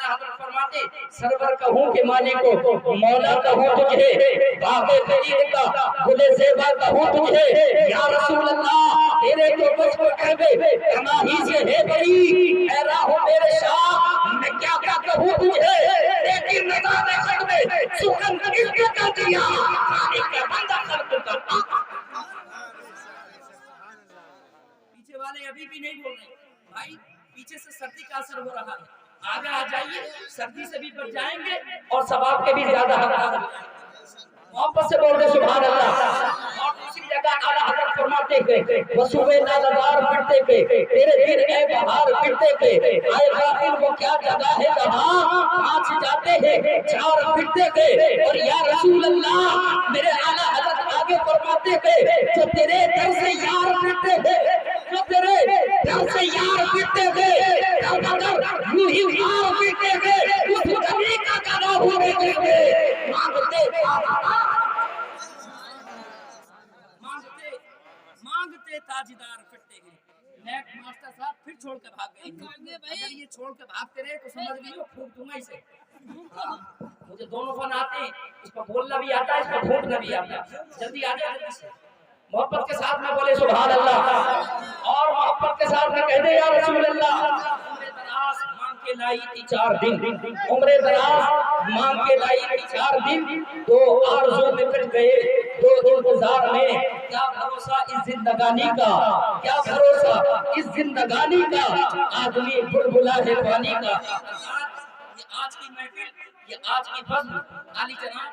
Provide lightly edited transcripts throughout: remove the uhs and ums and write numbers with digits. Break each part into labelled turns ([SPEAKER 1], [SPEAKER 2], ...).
[SPEAKER 1] आला हज़रत फरमाते सरवर कहूं के मालिक को मौला कहूं तुझे, बागे फरीद का गुले ज़ेबा कहूं तुझे, या रसूल अल्लाह तेरे तो बस को कहबे तनाही से है बड़ी, ऐ राहो मेरे शाह मैं क्या क्या कहूं तुझे, लेकिन नज़ारे खत में सुखन किसके कर दिया खालिक का बंदा खल्क करता। पीछे वाले अभी भी नहीं बोल रहे भाई, पीछे से सर्दी का असर हो रहा है, आगे आ जाइए, सर्दी से भी बच जाएंगे और सवाब के भी ज्यादा हकदार हो जाएंगे। मोहब्बत से बोल दे सुभान अल्लाह। और दूसरी जगह आला हज़रत फरमाते थे वसूबे नालदार फिरते थे तेरे दिन ए बहार फिरते थे, आए गाफिल वो क्या जगह है जहां पांच जाते हैं चार फिरते थे, और या रसूल अल्लाह मेरे आला हज़रत आगे फरमाते थे जो तेरे दर से यार फिरते थे, जो तेरे दर से यार फिरते थे यूं ही यार फिरते थे उस गली का गला होने देंगे मांगते ताजदार फिरते हैं। नेक मास्टर साहब फिर छोड़ के भाग गए, अगर ये छोड़ के भागते रहे तो समझ लीजिए फूंक दूंगा इसे। मुझे दोनों फन आते हैं, इसको बोलना भी आता है, इसको फूंकना भी आता है। जल्दी आ जाए, जल्दी से मोहब्बत के साथ में बोले सुभान अल्लाह, और मोहब्बत के साथ में कह दे या रसूल अल्लाह। मांग के लाई थी 4 दिन, उम्रे दराज मांग के लाई थी 4 दिन, 2 आरज़ू में कट गए 2 इंतजार में, क्या भरोसा इस जिंदगानी का, क्या भरोसा इस जिंदगानी का, आदमी बुलबुला है पानी का। ये आज की महफिल, ये आज की फज़्ल आली जनाब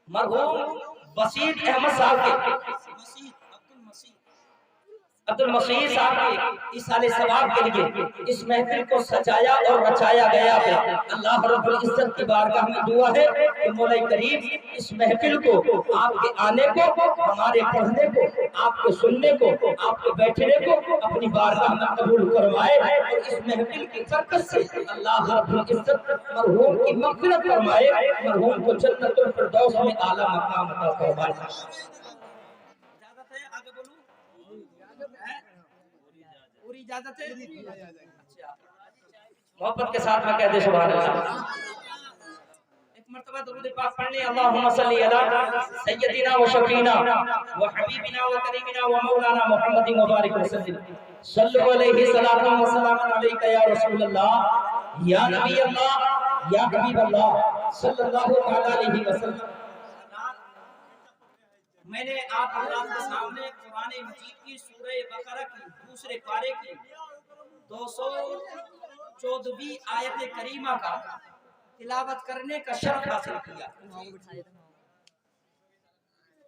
[SPEAKER 1] मरहूम वसीद अहमद साहब के अब्दुल मसीह साहब के इस साले सवाब के लिए इस महफिल को सजाया और रचाया गया है। अल्लाह रब्बुल इज्जत की बारगाह में दुआ है कि मौला करीम इस महफिल को, आपके आने को, हमारे पढ़ने को, आपके सुनने को, आपके बैठने को अपनी बारगाह में कबूल करवाए, और इस महफिल की बरकत से अल्लाह रब्बुल इज्जत मरहूम की मग़फ़िरत फरमाए, मरहूम को जन्नतुल फिरदौस में आला मकाम अता फरमाए। पूरी इजाजत है, मोहब्बत के साथ में कह दे सुभान अल्लाह। एक मर्तबा दुरूद पाक पढ़ ले, अल्लाहुम्मा सल्ली अला सय्यदिना व शफीना व हबीबिना व करीमिना व मौलाना मुहम्मदिन व बारिक वसल्लम सल्लल्लाहु अलैहि सलाम व सलाम अलैका या रसूल अल्लाह या नबी अल्लाह या हबीब अल्लाह सल्लल्लाहु अलैहि वसल्लम। मैंने आप हज़रात के सामने कुरान मजीद की सूरह बकरा की दूसरे पारे की 214वीं आयत करीमा का तिलावत करने का शर्फ हासिल किया।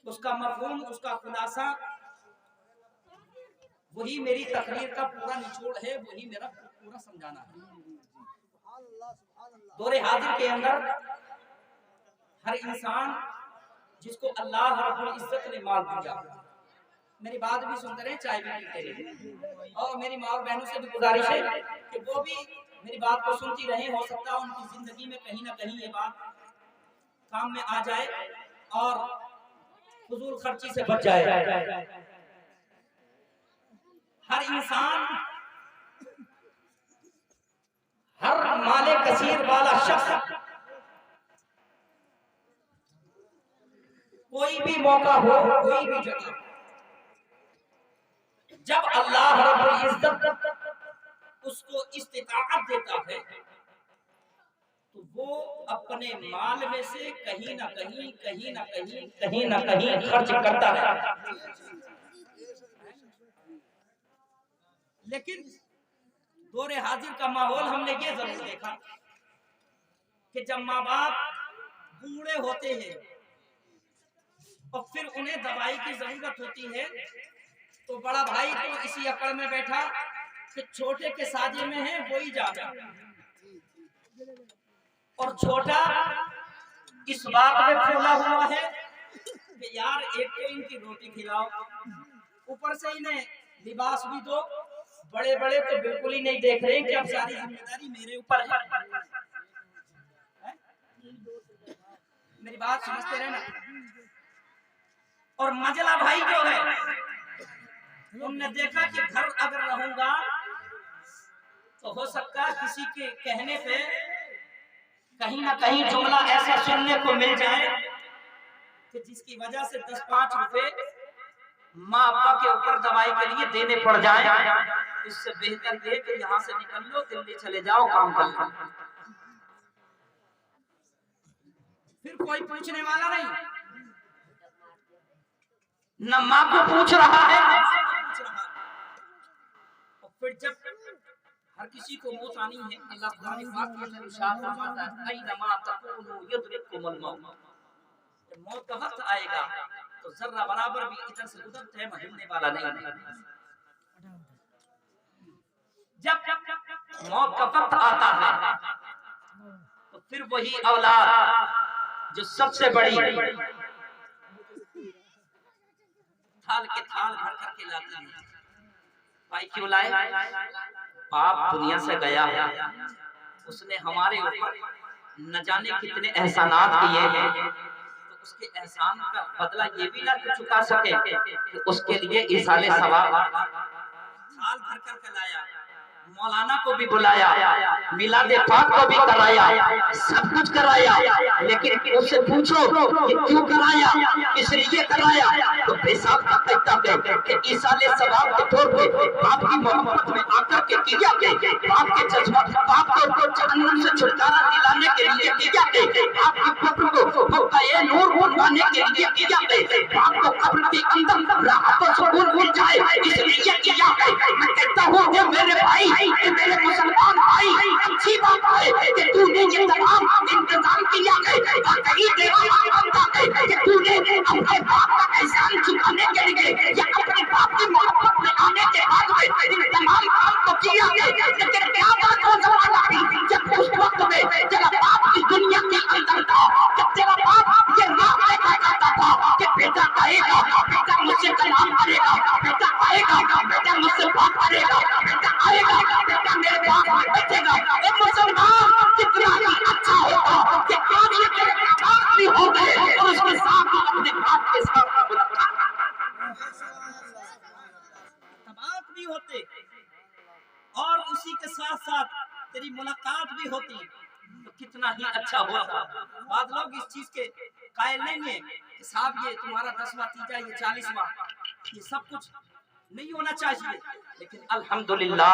[SPEAKER 1] उसका मफ़हूम, उसका खुलासा, वही मेरी तकरीर का पूरा निचोड़ है, वही मेरा पूरा समझाना है। दौरे हाजिर के अंदर हर इंसान जिसको अल्लाह रब्बुल इज्जत ने माल दिया, मेरी बात भी सुनते रहे, चाय भी पीते रहे, और मेरी माँ और बहनों से भी गुजारिश है कि वो भी मेरी बात को सुनती रहे। हो सकता है उनकी जिंदगी में कहीं ना कहीं ये बात काम में आ जाए और फजूल खर्ची से बच जाए। हर इंसान, हर माले कसीर वाला शख्स कोई भी मौका हो, कोई भी जगह, जब अल्लाह रब्बुल इज्जत उसको इस्तिताअत देता है तो वो अपने माल में से कहीं ना कहीं खर्च करता रहता है। लेकिन दौरे हाजिर का माहौल हमने ये जरूर देखा कि जब माँ बाप बूढ़े होते हैं और फिर उन्हें दवाई की जरूरत होती है तो बड़ा भाई तो इसी अकड़ में बैठा कि छोटे के साजे में है वही जाना, और छोटा इस बात में फूला हुआ है कि यार एक तो इनकी रोटी खिलाओ, ऊपर से इन्हें लिबास भी दो। बड़े बड़े तो बिल्कुल ही नहीं देख रहे कि अब सारी जिम्मेदारी मेरे ऊपर है। मेरी बात समझते रहे ना। और मजला भाई जो है, उनने देखा कि घर अगर रहूंगा تو ہو سکتا ہے کسی کے کہنے پہ کہیں نہ کہیں جملہ ایسا سننے کو مل جائے کہ جس کی وجہ سے 10-5 روپے ماں ابا کے اوپر دوائی کے لیے دینے پڑ جائیں. اس سے بہتر یہ کہ یہاں سے نکل لو, دلی چلے جاؤ, کام کر لو. پھر کوئی پوچھنے والا نہیں, نہ ماں کو پوچھ رہا ہے نہ باپ کو پوچھ رہا ہے. اور پھر جب ہر کسی کو موت آنی ہے, اللہ قرآن پاک میں ارشاد فرماتا ہے اینما تکونوا یدرککم الموت. جب موت کا وقت آئے گا تو ذرہ برابر بھی ادھر سے ادھر تہم ہلنے والا نہیں ہے. جب موت کا وقت آتا ہے تو پھر وہی اولاد جو سب سے بڑی تھال کے تھال بھر کر کے لاتی ہے. بھائی کیوں لائے؟ باپ دنیا سے گیا ہے, اس نے ہمارے اوپر نہ جانے کتنے احسانات کیے ہیں, تو اس کے احسان کا بدلہ یہ بھی نہ چکا سکے کہ اس کے لیے ایصال ثواب تھال بھر کر کے لایا, مولانا کو بھی بلایا, میلاد پاک کو بھی کرایا, سب کچھ کرایا, لیکن اس سے پوچھو یہ کیوں کرایا, کس لیے کرایا؟ تو بے صاحب کا کہتا ہے کہ ایصال ثواب کے طور پہ باپ کی محبت میں آ کر کے کیا کہ باپ کے جذبات باپ کو جہنم سے چھٹکارا دلانے کے لیے کیا کہ باپ کی قبر کو بقائے نور بنوانے کے لیے کیا کہ باپ کو قبر کے اندر راحت و سکون مل جائے اس لیے کیا کہ میں کہتا ہوں کہ میرے بھائی, میرے مسلمان بھائی, اچھی بات ہے کہ تو نے یہ تمام انتظام کیا ہے. واقعی تیرا بنتا ہے کہ تو نے اپنے باپ کا احسان چکانے کے لیے یا اپنے باپ کی محبت میں آنے کے بعد ان تمام کام کو کیا ہے. لیکن کیا بات ہو زمانہ بھی جب اس وقت میں تیرا باپ اس دنیا کے اندر تھا, جب تیرا باپ یہ راہ دیکھا جاتا تھا کہ بیٹا آئے گا, بیٹا مجھ سے کلام کرے گا, بیٹا آئے گا, بیٹا مجھ سے بات کرے گا, بیٹا آئے گا, بیٹا میرے پاس بیٹھے گا. اے مسلمان کتنا ہی اچھا ہوگا کہ آج یہ تیرے باپ بھی ہو گئے اور اس کے ساتھ اپنے باپ کے ساتھ تباک بھی ہوتے اور اسی کے ساتھ ساتھ تیری ملاقات بھی ہوتی تو کتنا ہی اچھا ہوتا. بعض لوگ اس چیز کے قائل نہیں ہیں کہ صاحب یہ تمہارا 10واں تیجا, یہ 40واں, یہ سب کچھ نہیں ہونا چاہیے. لیکن الحمدللہ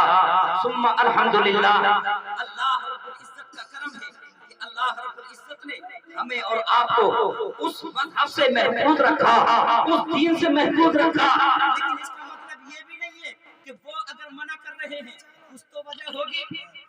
[SPEAKER 1] ثم الحمدللہ اللہ رب العزت کا کرم ہے کہ اللہ رب العزت نے ہمیں اور آپ کو اس مذہب سے محفوظ رکھا, اس دین سے محفوظ رکھا. لیکن اس کا مطلب یہ بھی نہیں ہے کہ وہ اگر منع کر رہے ہیں کچھ تو وجہ ہوگی,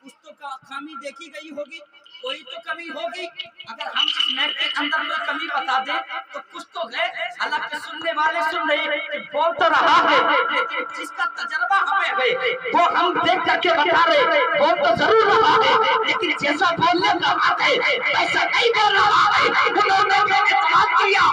[SPEAKER 1] کچھ تو خامی دیکھی گئی ہوگی, کوئی تو کمی ہوگی. اگر ہم اس نیٹ کے اندر کوئی کمی بتا دیں تو کچھ تو ہے. حالانکہ سننے والے سن رہے ہیں کہ بول تو رہا ہے, لیکن جس کا تجربہ ہمیں ہے وہ ہم دیکھ کر کے بتا رہے, بول تو ضرور رہا ہے لیکن جیسا بولنے کا حق ہے ویسا نہیں بول رہا ہے. انہوں نے اعتماد کیا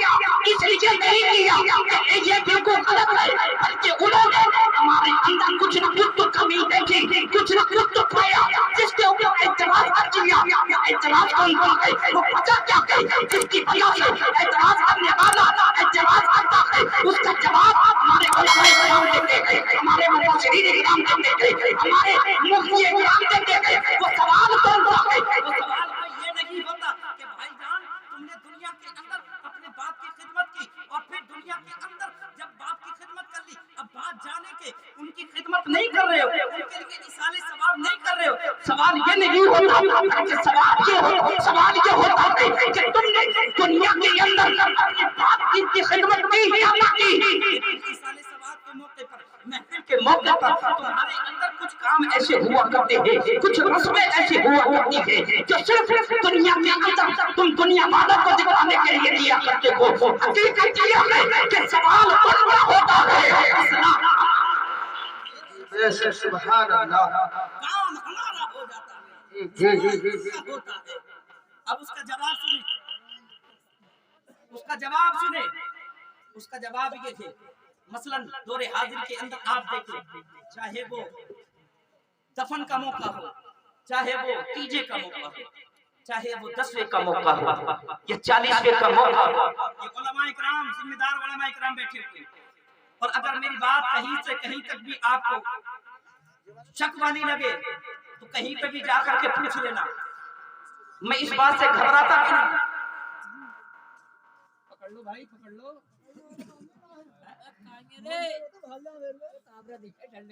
[SPEAKER 1] اس لیے نہیں کیا کہ یہ بالکل غلط ہے, بلکہ انہوں نے ہمارے اندر کچھ نہ کچھ تو کمی دیکھی, کچھ نہ کچھ تو پایا جس کے اوپر اعتراض کیا. اعتراض کون کون ہے, وہ وجہ کیا ہے جس کی وجہ سے اعتراض کرنے والا اعتراض کرتا ہے, اس کا جواب ہمارے علماء کرام دیتے ہیں, ہمارے مفسرین کرام دیتے ہیں, ہمارے مفتی کرام دیتے ہیں. وہ سوال کون سا ہے؟ وہ سوال یہ نہیں ہوتا کہ بھائی جان تم نے دنیا کے اندر اپنے باپ کی خدمت کی اور پھر دنیا کے اندر جب باپ کی خدمت کر لی, اب بات جانے کے ان کی خدمت نہیں کر رہے ہو, ان کے لیے ایصال ثواب نہیں کر رہے ہو. سوال یہ نہیں ہوتا کہ سوال یہ ہوتا ہے کہ تم نے دنیا کے اندر اپنے باپ کی خدمت کی یا نہ کی. ایصال ثواب کے موقع پر, محفل کے موقع پر تمہارے اندر کچھ کام ایسے ہوا کرتے ہیں, کچھ رسمیں ایسی ہوا کرتی ہیں جو صرف دنیا کے اندر تم دنیا والوں کو دکھانے کے لیے دیا کرتے ہو. حقیقت یہ ہے کہ سوال بڑا ہوتا ہے,
[SPEAKER 2] سبحان اللہ,
[SPEAKER 1] کام ہمارا ہو جاتا ہے, ہوتا ہے. اب اس کا جواب سنیں, اس کا جواب سنیں. اس کا جواب یہ ہے, مثلا دور حاضر کے اندر آپ دیکھیں, چاہے وہ دفن کا موقع ہو, چاہے وہ تیجے کا موقع ہو, چاہے وہ 10ویں کا موقع ہو یا 40ویں کا موقع ہو, یہ علماء اکرام, ذمہ دار علماء اکرام بیٹھے ہوئے ہیں. اور اگر میری بات کہیں سے کہیں تک بھی آپ کو شک والی لگے तो कहीं पे भी जा करके पूछ लेना, मैं इस बात से घबराता भी नहीं। पकड़ लो भाई, पकड़ लो।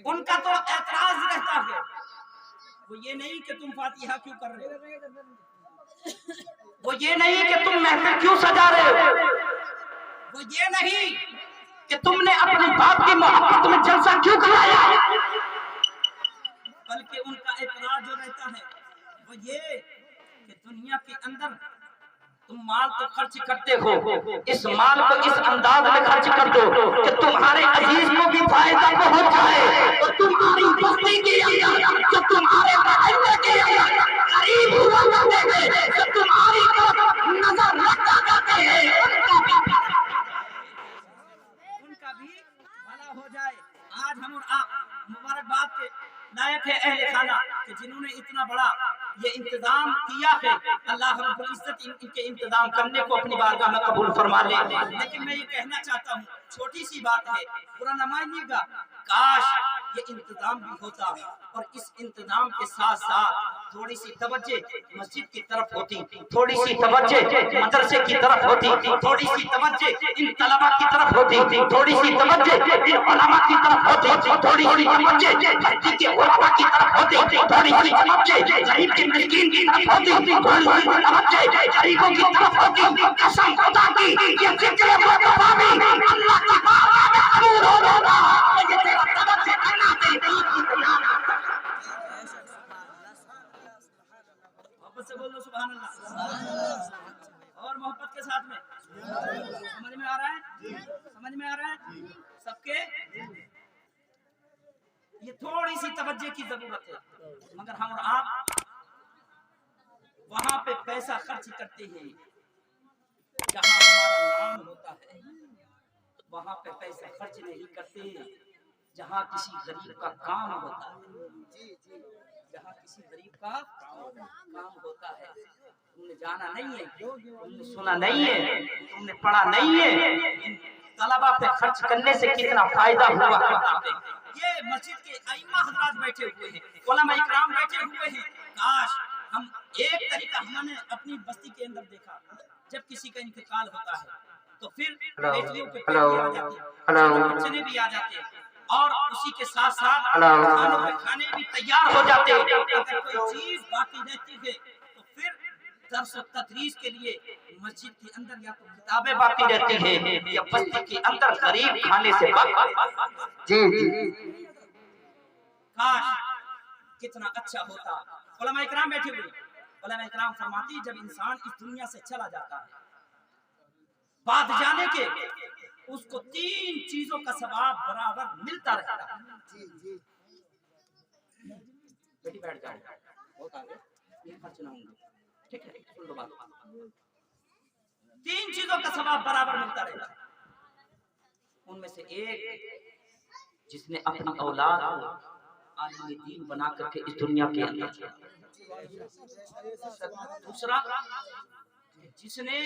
[SPEAKER 1] उनका तो एतराज रहता है, वो ये नहीं कि तुम फातिहा क्यों कर रहे हो, वो ये नहीं कि तुम महफिल क्यों सजा रहे हो, वो ये नहीं कि तुमने अपने बाप की मोहब्बत में जलसा क्यों कराया, बल्कि उनका एतराज जो रहता है वो ये कि दुनिया के अंदर तुम माल तो खर्च करते हो, इस माल को इस अंदाज में खर्च कर दो कि तुम्हारे अजीज को भी फायदा पहुंच जाए, और तुम्हारी बस्ती के अंदर जो तुम्हारे मोहल्ले के अंदर गरीब हुआ करते हैं, जो तुम्हारी तरफ नजर रखा करते हैं, उनका भी भला हो जाए। आज हम और आप मुबारकबाद के लायक है अहले खाना कि जिन्होंने इतना बड़ा ये इंतजाम किया है। अल्लाह रब्बुल इज्जत इनके इंतजाम करने को अपनी बारगाह में कबूल फरमा ले। लेकिन मैं ये कहना चाहता हूँ, छोटी सी बात है, बुरा न मानिएगा, काश ये इंतजाम भी होता और इस इंतजाम के साथ साथ थोड़ी सी तवज्जो मस्जिद की तरफ होती, थोड़ी सी तवज्जो मदरसे की तरफ होती, थोड़ी सी तवज्जो इन तलबा की तरफ होती, थोड़ी सी तवज्जो इन उलमा की तरफ होती, थोड़ी सी तवज्जो धरती के उलमा की तरफ होती, थोड़ी सी तवज्जो गरीब के मिस्कीन की तरफ होती, थोड़ी सी तवज्जो गरीबों की तरफ होती। कसम खुदा की ये जिक्र मुस्तफा भी अल्लाह की बारगाह में कबूल होगा। ये तेरा तवज्जो करना तेरी मोहब्बत से बोलो सुभान अल्लाह, और मोहब्बत के साथ में। समझ में आ रहा है, समझ में आ रहा है सबके। ये थोड़ी सी तवज्जो की जरूरत है, मगर हम और आप वहां पे पैसा खर्च करते हैं जहां हमारा नाम होता है, वहां पे पैसा खर्च नहीं करते जहां किसी गरीब का काम होता है, जहां किसी गरीब का काम होता है। तुमने जाना नहीं है, तुमने सुना नहीं है, तुमने पढ़ा नहीं है, तलबा पे खर्च करने से कितना फायदा हुआ करता है। ये मस्जिद के आइम्मा हजरात बैठे हुए हैं, उलमा इकराम बैठे हुए हैं। काश हम एक तरीका हमने अपनी बस्ती के अंदर देखा, जब किसी का इंतकाल होता है तो फिर बेटियों पे पेटी आ जाती है, बच्चे भी आ जाते हैं, और उसी के साथ साथ खानों पे खाने भी तैयार हो जाते हैं। अगर कोई चीज बाकी रहती है तो फिर दर्स और तदरीस के लिए मस्जिद के अंदर या तो किताबें बाकी रहती हैं या बस्ती के अंदर गरीब खाने से जी जी। काश कितना अच्छा होता। उलमा इकराम बैठे हुए, उलमा इकराम फरमाती जब इंसान इस दुनिया से चला जाता है, बाद जाने के उसको 3 चीजों का सवाब बराबर मिलता रहता है। जी जी बेटी बैठ जाओ, बहुत आगे ये खर्च ना होंगे, ठीक है, सुन लो बात। 3 चीजों का सवाब बराबर मिलता रहता है। उनमें से एक, जिसने अपनी औलाद को आलिम दीन बना करके इस दुनिया के अंदर किया। दूसरा, जिसने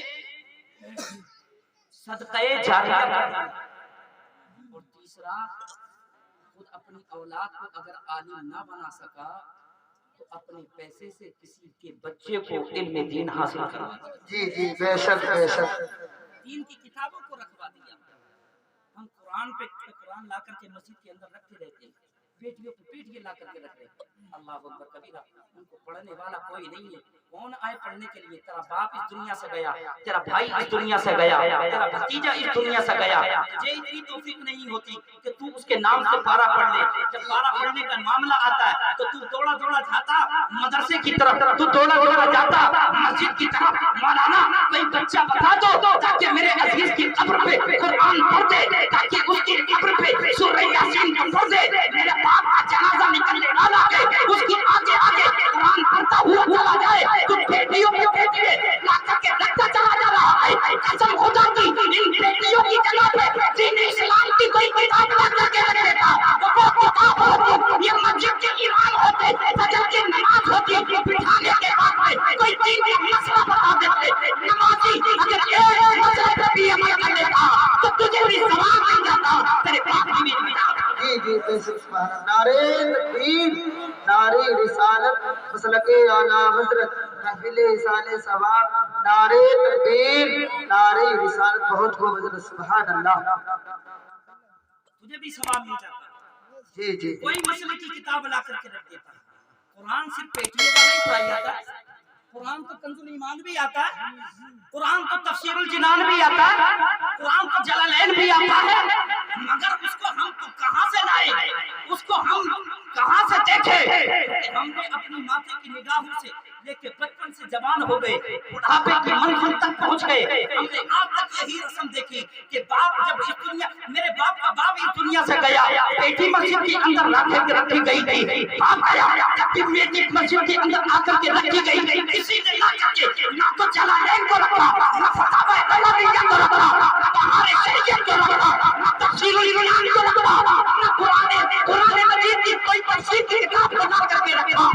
[SPEAKER 1] सदक़े जारिया किया। और तीसरा, खुद अपनी औलाद को अगर आलिम ना बना सका तो अपने पैसे से किसी के बच्चे को इल्म दीन हासिल करवा दिया। जी जी बेशक बेशक। दीन की किताबों को रखवा दिया। हम कुरान पे कुरान ला करके मस्जिद के अंदर रखते रहते हैं, बेटियों पे पेटियां ला करके रख रहे हैं। अल्लाह अकबर कबीरा, उनको पढ़ने वाला कोई नहीं है। कौन आए पढ़ने के लिए? तेरा बाप इस दुनिया से गया, तेरा भाई इस दुनिया से गया, तेरा भतीजा इस दुनिया से गया। तुझे इतनी तौफीक नहीं होती कि तू उसके नाम से पारा पढ़ ले। जब पारा पढ़ने का मामला आता है तो तू दौड़ा दौड़ा जाता मदरसे की तरफ, तू दौड़ा दौड़ा जाता मस्जिद की तरफ। मौलाना कोई बच्चा बता दो ताकि मेरे अजीज की कब्र पे कुरान पढ़ दे, ताकि उसकी कब्र पे सूरह यासीन पढ़ दे। मेरे बाप का जनाजा निकलने वाला है, उसकी आगे आगे कुरान पढ़ता हुआ चला जाए। तू बेटियों की बेटियां ला करके रखता चला जा रहा है। कसम खुदा की, इन बेटियों की जगह पे दीन इस्लाम की कोई किताब ला करके रख देता। वो किताब होती, ये मस्जिद के इमाम होते, फजर की नमाज होती, बिठाने के बाद में कोई दीन का मसला बता देते। नमाजी अगर एक मसले पे भी अमल कर लेता तो तुझे भी सवाब मिल जाता, तेरे बाप की भी। जी जी सुभान अल्लाह। नारे तकबीर, नारे रिसालत।
[SPEAKER 2] आला हजरत महफिल साले सवाब नारे तकबीर नारे रिसालत बहुत खूब हजरत सुभान अल्लाह।
[SPEAKER 1] तुझे भी सवाब मिल जाता।
[SPEAKER 2] जी जी
[SPEAKER 1] कोई मसले की किताब ला करके रख देता। कुरान सिर्फ पेटियों वाला ही पढ़ाई जाता है। कुरान तो कंजुल ईमान भी आता है, कुरान तो तफसीरुल जिनान भी आता है, कुरान तो जलालैन भी आता है, मगर उसको हम तो कहां से लाए, उसको हम कहां से देखे? हमने अपनी माथे की निगाहों से लेके बचपन से जवान हो गए, बुढ़ापे की मंजिल तक पहुंच गए, हमने आज तक यही रस्म देखी कि बाप जब इस दुनिया, मेरे बाप का बाप इस दुनिया से गया, बेटी मस्जिद के अंदर रखी गई थी, बाप गया, बेटी मस्जिद के अंदर आकर के रखी गई, किसी ने ला करके ना तो जलालैन को रखा, ना फतावा अलविया को रखा, ना बहारे शरीयत को रखा, ना तफसीरुल जिनान को रखा, ना कुरान मजीद की कोई तफसीर की किताब बना करके रखा।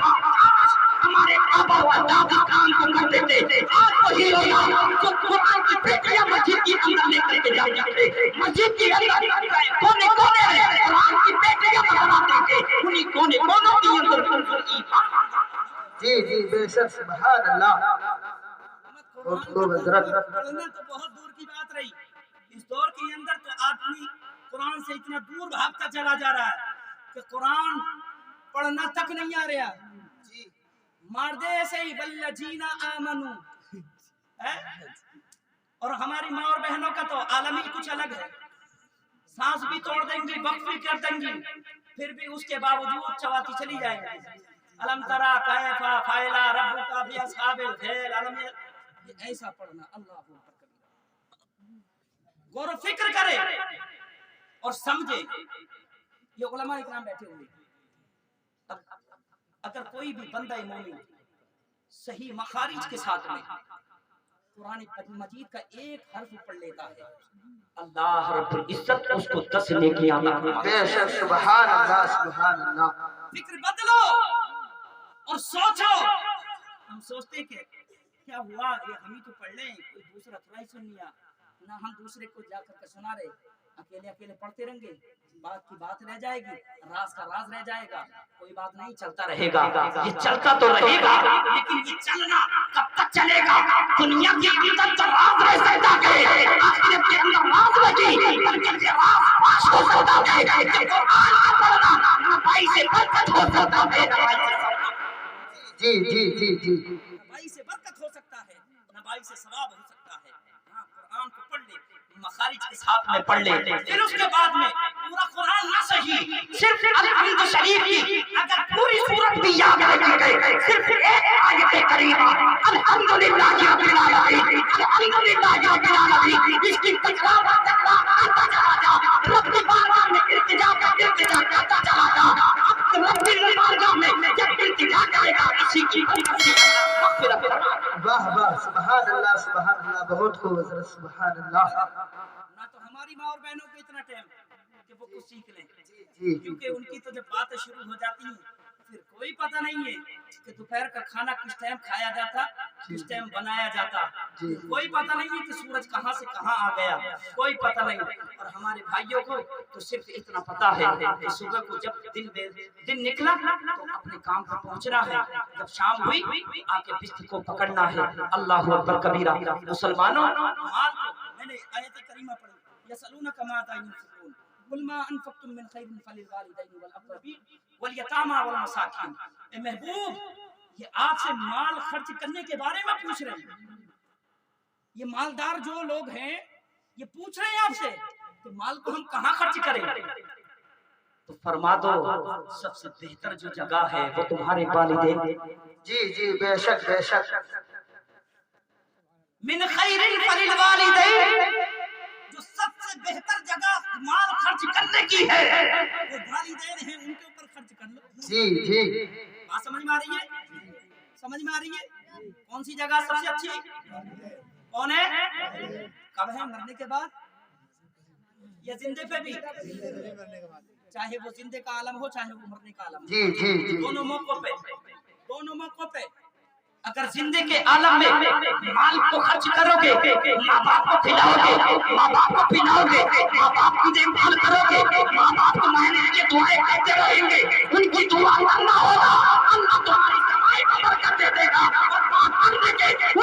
[SPEAKER 1] हमारे बाबा व दादा काम को करते थे, आज वही होगा जो कुरान की पेटियां मस्जिद के अंदर लेकर के जाते थे, मस्जिद के अंदर कोने कोने में कुरान की पेटियां बनाते थे, उन्हीं कोने कोनों के अंदर
[SPEAKER 2] जी जी बेशक सुभान अल्लाह। बहुत खूब हजरत।
[SPEAKER 1] पढ़ना तो बहुत दूर की बात रही, इस दौर के अंदर तो आदमी कुरान से इतना दूर भागता चला जा रहा है कि कुरान पढ़ना तक नहीं आ रहा। मारदे से ही वल्लजीना आमनू है, और हमारी माँ और बहनों का तो आलम ही कुछ अलग है। सांस भी तोड़ देंगी, वक्त भी कर देंगी, फिर भी उसके बावजूद चबाती चली जाएंगी। अलम तरा कैफा फअला रब्बुका बि अस्हाबिल फील, अलम ये ऐसा पढ़ना। अल्लाह अकबर कबीरा। गौर फिक्र करे और समझे। ये उलमा इकराम बैठे हुए, अगर कोई भी बंदा मोमिन सही मखारिज के साथ में कुरान मजीद का एक हर्फ पढ़ लेता है, अल्लाह रब्बुल इज्जत उसको 10 नेकियां अता फरमाता है।
[SPEAKER 2] बेशक सुभान अल्लाह सुभान अल्लाह।
[SPEAKER 1] फिक्र बदलो और सोचो। हम सोचते कि क्या हुआ, ये हम ही तो पढ़ लें, कोई दूसरा थोड़ा ही सुन लिया ना, हम दूसरे को जाकर के सुना रहे, अकेले अकेले पढ़ते रहेंगे, बात की बात रह जाएगी, राज का राज रह जाएगा, कोई बात नहीं, चलता रहेगा। ये चलता तो रहेगा, लेकिन ये चलना कब तक चलेगा? दुनिया के अंदर तो राज रह सकता है, आखिरत के अंदर राज बची, लेकिन ये राज फाश हो सकता है। कुरान पढ़ना ना भाई से बरकत हो सकता है,
[SPEAKER 2] जी जी जी जी
[SPEAKER 1] भाई से बरकत हो सकता है, ना भाई से सवाब हो सकता है। हाँ, कुरान को पढ़ ले, मखारिज के साथ में पढ़ ले, फिर उसके बाद में पूरा कुरान ना सही, सिर्फ अल-हम्द शरीफ की अगर पूरी सूरत भी याद रखी गई, सिर्फ एक आयत करीमा अल्हम्दुलिल्लाहि रब्बिल आलमीन, अल्हम्दुलिल्लाहि रब्बिल आलमीन, इसकी तकरार करता चला जा, रब्बी बारगाह में इल्तिजा करता चला जा, रब्बी बारगाह में जब इल्तिजा करेगा इसी की
[SPEAKER 2] वाह वाह सुभान अल्लाह सुभान अल्लाह। बहुत खूब हजरत सुभान अल्लाह।
[SPEAKER 1] ना तो हमारी माँ और बहनों को इतना टाइम कि वो कुछ सीख लें, क्योंकि उनकी तो जब बातें शुरू हो जाती हैं फिर कोई पता नहीं है कि दोपहर का खाना किस टाइम खाया जाता, किस टाइम बनाया जाता, कोई पता नहीं है कि सूरज कहाँ से कहाँ आ गया, कोई पता नहीं। और हमारे भाइयों को तो सिर्फ इतना पता है कि सुबह को जब दिन निकला तो अपने काम पर पहुंचना है, जब शाम हुई आके बिस्तर को पकड़ना है। अल्लाह अकबर कबीरा। मुसलमानों, मैंने आयत करीमा पढ़ी, यसअलूनका माज़ा युनफिकून कुल मा अनफक्तुम मिन खैरिन फलिल वालिदैनि वल अक़रबीन वल यतामा वल मसाकीन। ए महबूब, ये आपसे माल खर्च करने के बारे में पूछ रहे हैं। ये मालदार जो लोग हैं ये पूछ रहे हैं आपसे कि माल को हम कहाँ खर्च करें, तो फरमा दो सबसे बेहतर जो जगह है वो तुम्हारे वालिदैन।
[SPEAKER 2] जी जी बेशक बेशक।
[SPEAKER 1] मिन खैरिन फलिल वालिदैन, जो सबसे बेहतर जगह माल खर्च करने की है वो वालिदैन है, उनके ऊपर खर्च कर लो।
[SPEAKER 2] जी जी
[SPEAKER 1] बात समझ में आ रही है? समझ में आ रही है? कौन सी जगह सबसे अच्छी कौन है? कब है? मरने के बाद या जिंदे पे भी? चाहे वो जिंदे का आलम हो चाहे वो मरने का आलम हो,
[SPEAKER 2] जी जी जी
[SPEAKER 1] दोनों मौकों पे, दोनों मौकों पे अगर जिंदे के आलम में माल को खर्च करोगे, माँ बाप को खिलाओगे, माँ बाप को पिलाओगे, माँ बाप की देखभाल करोगे, माँ बाप को महीने की दुआएं करते रहेंगे, उनकी दुआ करना होगा, अल्लाह तुम्हारी
[SPEAKER 3] भाई को बरकत दे देगा और बात मानने के